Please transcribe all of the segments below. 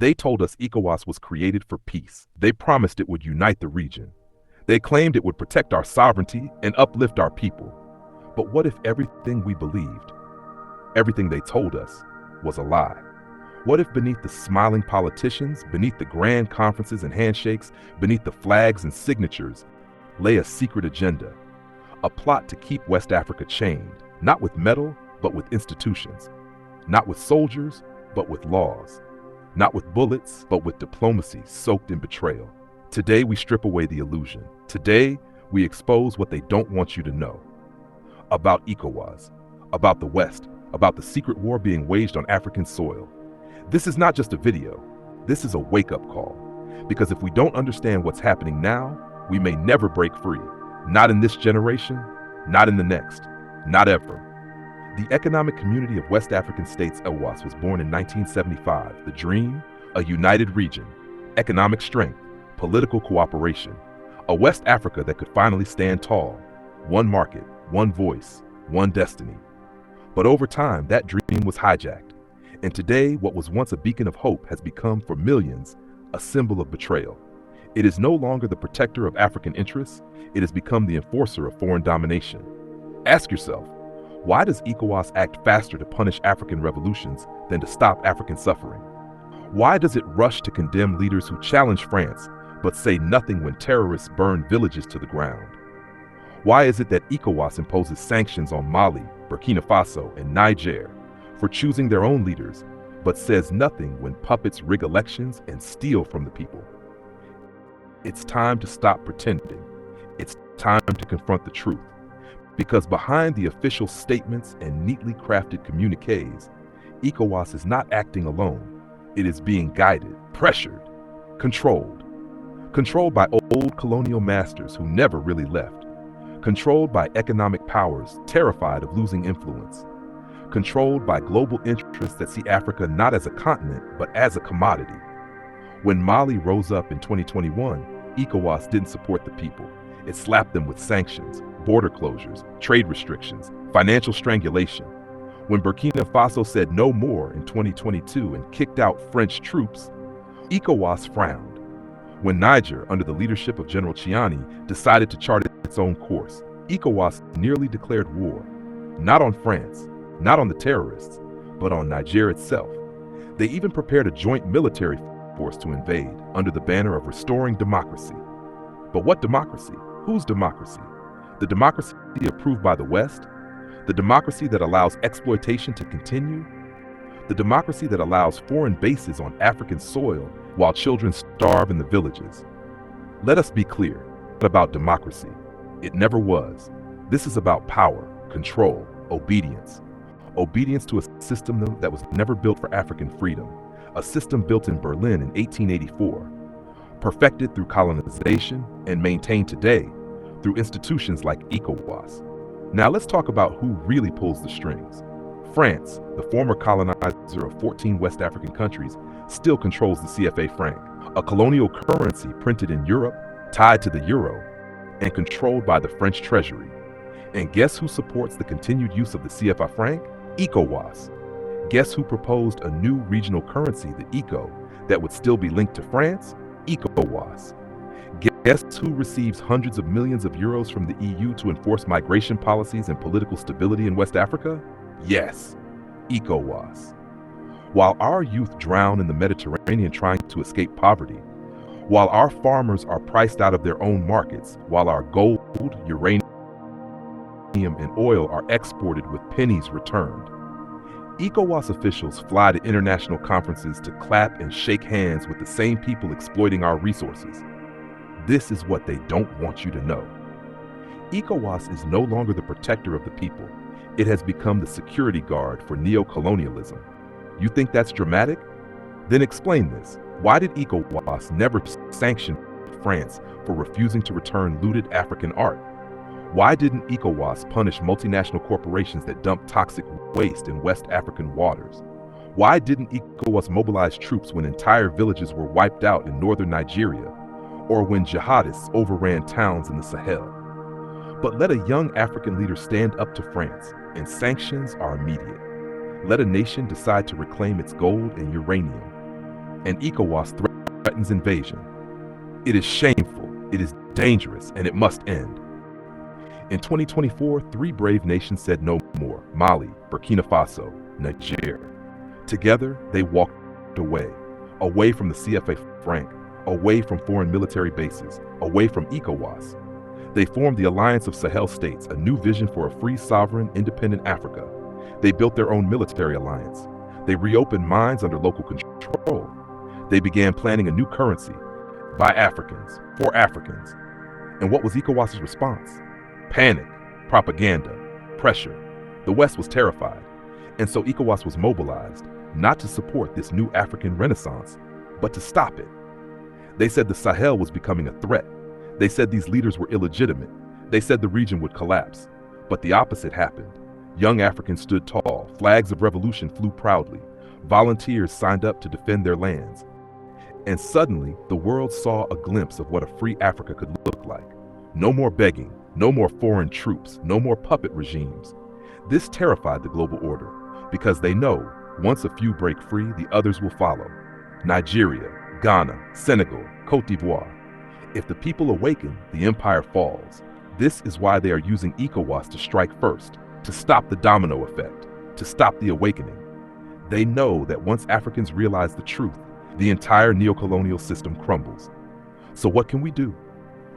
They told us ECOWAS was created for peace. They promised it would unite the region. They claimed it would protect our sovereignty and uplift our people. But what if everything we believed, everything they told us, was a lie? What if beneath the smiling politicians, beneath the grand conferences and handshakes, beneath the flags and signatures, lay a secret agenda, a plot to keep West Africa chained, not with metal, but with institutions, not with soldiers, but with laws, not with bullets, but with diplomacy soaked in betrayal. Today we strip away the illusion. Today we expose what they don't want you to know. About ECOWAS, about the West, about the secret war being waged on African soil. This is not just a video, this is a wake-up call. Because if we don't understand what's happening now, we may never break free. Not in this generation, not in the next, not ever. The Economic Community of West African States, ECOWAS, was born in 1975. The dream, a united region, economic strength, political cooperation, a West Africa that could finally stand tall, one market, one voice, one destiny. But over time, that dream was hijacked. And today, what was once a beacon of hope has become, for millions, a symbol of betrayal. It is no longer the protector of African interests, it has become the enforcer of foreign domination. Ask yourself, why does ECOWAS act faster to punish African revolutions than to stop African suffering? Why does it rush to condemn leaders who challenge France, but say nothing when terrorists burn villages to the ground? Why is it that ECOWAS imposes sanctions on Mali, Burkina Faso, and Niger for choosing their own leaders, but says nothing when puppets rig elections and steal from the people? It's time to stop pretending. It's time to confront the truth. Because behind the official statements and neatly crafted communiques, ECOWAS is not acting alone. It is being guided, pressured, controlled. Controlled by old colonial masters who never really left. Controlled by economic powers terrified of losing influence. Controlled by global interests that see Africa not as a continent, but as a commodity. When Mali rose up in 2021, ECOWAS didn't support the people. It slapped them with sanctions, border closures, trade restrictions, financial strangulation. When Burkina Faso said no more in 2022 and kicked out French troops, ECOWAS frowned. When Niger, under the leadership of General Chiani, decided to chart its own course, ECOWAS nearly declared war, not on France, not on the terrorists, but on Niger itself. They even prepared a joint military force to invade under the banner of restoring democracy. But what democracy? Whose democracy? The democracy approved by the West? The democracy that allows exploitation to continue? The democracy that allows foreign bases on African soil while children starve in the villages? Let us be clear about democracy. It never was. This is about power, control, obedience. Obedience to a system that was never built for African freedom. A system built in Berlin in 1884, perfected through colonization and maintained today through institutions like ECOWAS. Now let's talk about who really pulls the strings. France, the former colonizer of 14 West African countries, still controls the CFA franc, a colonial currency printed in Europe, tied to the euro, and controlled by the French treasury. And guess who supports the continued use of the CFA franc? ECOWAS. Guess who proposed a new regional currency, the ECO, that would still be linked to France? ECOWAS. Guess who receives hundreds of millions of euros from the EU to enforce migration policies and political stability in West Africa? Yes, ECOWAS. While our youth drown in the Mediterranean trying to escape poverty, while our farmers are priced out of their own markets, while our gold, uranium, and oil are exported with pennies returned, ECOWAS officials fly to international conferences to clap and shake hands with the same people exploiting our resources. This is what they don't want you to know. ECOWAS is no longer the protector of the people. It has become the security guard for neo-colonialism. You think that's dramatic? Then explain this. Why did ECOWAS never sanction France for refusing to return looted African art? Why didn't ECOWAS punish multinational corporations that dump toxic waste in West African waters? Why didn't ECOWAS mobilize troops when entire villages were wiped out in northern Nigeria, or when jihadists overran towns in the Sahel? But let a young African leader stand up to France, and sanctions are immediate. Let a nation decide to reclaim its gold and uranium. and ECOWAS threatens invasion. It is shameful, it is dangerous, and it must end. In 2024, 3 brave nations said no more: Mali, Burkina Faso, Niger. Together, they walked away from the CFA franc, away from foreign military bases, away from ECOWAS. They formed the Alliance of Sahel States, a new vision for a free, sovereign, independent Africa. They built their own military alliance. They reopened mines under local control. They began planning a new currency, by Africans, for Africans. And what was ECOWAS's response? Panic, propaganda, pressure. The West was terrified. And so ECOWAS was mobilized, not to support this new African renaissance, but to stop it. They said the Sahel was becoming a threat. They said these leaders were illegitimate. They said the region would collapse. But the opposite happened. Young Africans stood tall. Flags of revolution flew proudly. Volunteers signed up to defend their lands. And suddenly, the world saw a glimpse of what a free Africa could look like. No more begging, no more foreign troops, no more puppet regimes. This terrified the global order, because they know once a few break free, the others will follow. Nigeria, Ghana, Senegal, Cote d'Ivoire. If the people awaken, the empire falls. This is why they are using ECOWAS to strike first, to stop the domino effect, to stop the awakening. They know that once Africans realize the truth, the entire neocolonial system crumbles. So what can we do?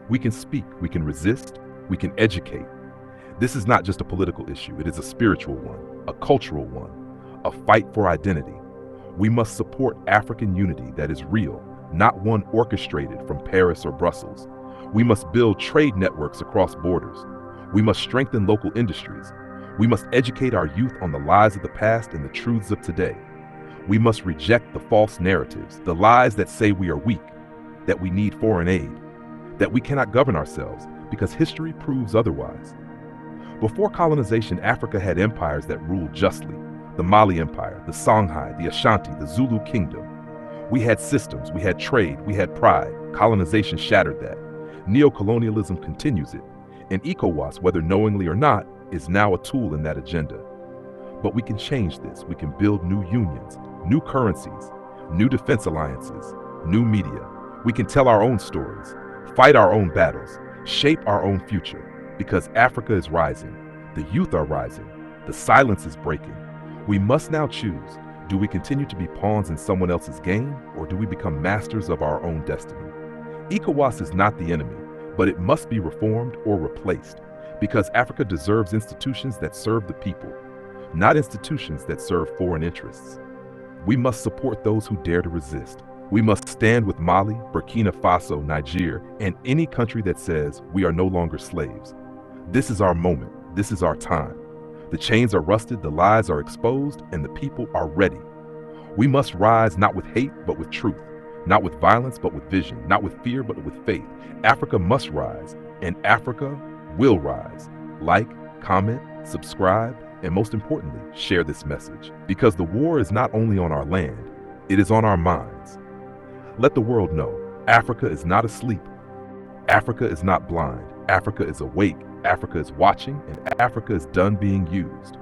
We can speak, we can resist, we can educate. This is not just a political issue, it is a spiritual one, a cultural one, a fight for identity. We must support African unity that is real, not one orchestrated from Paris or Brussels. We must build trade networks across borders. We must strengthen local industries. We must educate our youth on the lies of the past and the truths of today. We must reject the false narratives, the lies that say we are weak, that we need foreign aid, that we cannot govern ourselves, because history proves otherwise. Before colonization, Africa had empires that ruled justly. The Mali Empire, the Songhai, the Ashanti, the Zulu Kingdom. We had systems, we had trade, we had pride. Colonization shattered that. Neocolonialism continues it. And ECOWAS, whether knowingly or not, is now a tool in that agenda. But we can change this. We can build new unions, new currencies, new defense alliances, new media. We can tell our own stories, fight our own battles, shape our own future, because Africa is rising, the youth are rising, the silence is breaking. We must now choose. Do we continue to be pawns in someone else's game, or do we become masters of our own destiny? ECOWAS is not the enemy, but it must be reformed or replaced, because Africa deserves institutions that serve the people, not institutions that serve foreign interests. We must support those who dare to resist. We must stand with Mali, Burkina Faso, Niger, and any country that says we are no longer slaves. This is our moment. This is our time. The chains are rusted, the lies are exposed, and the people are ready. We must rise not with hate, but with truth. Not with violence, but with vision. Not with fear, but with faith. Africa must rise, and Africa will rise. Like, comment, subscribe, and most importantly, share this message. Because the war is not only on our land, it is on our minds. Let the world know, Africa is not asleep. Africa is not blind. Africa is awake. Africa is watching, and Africa is done being used.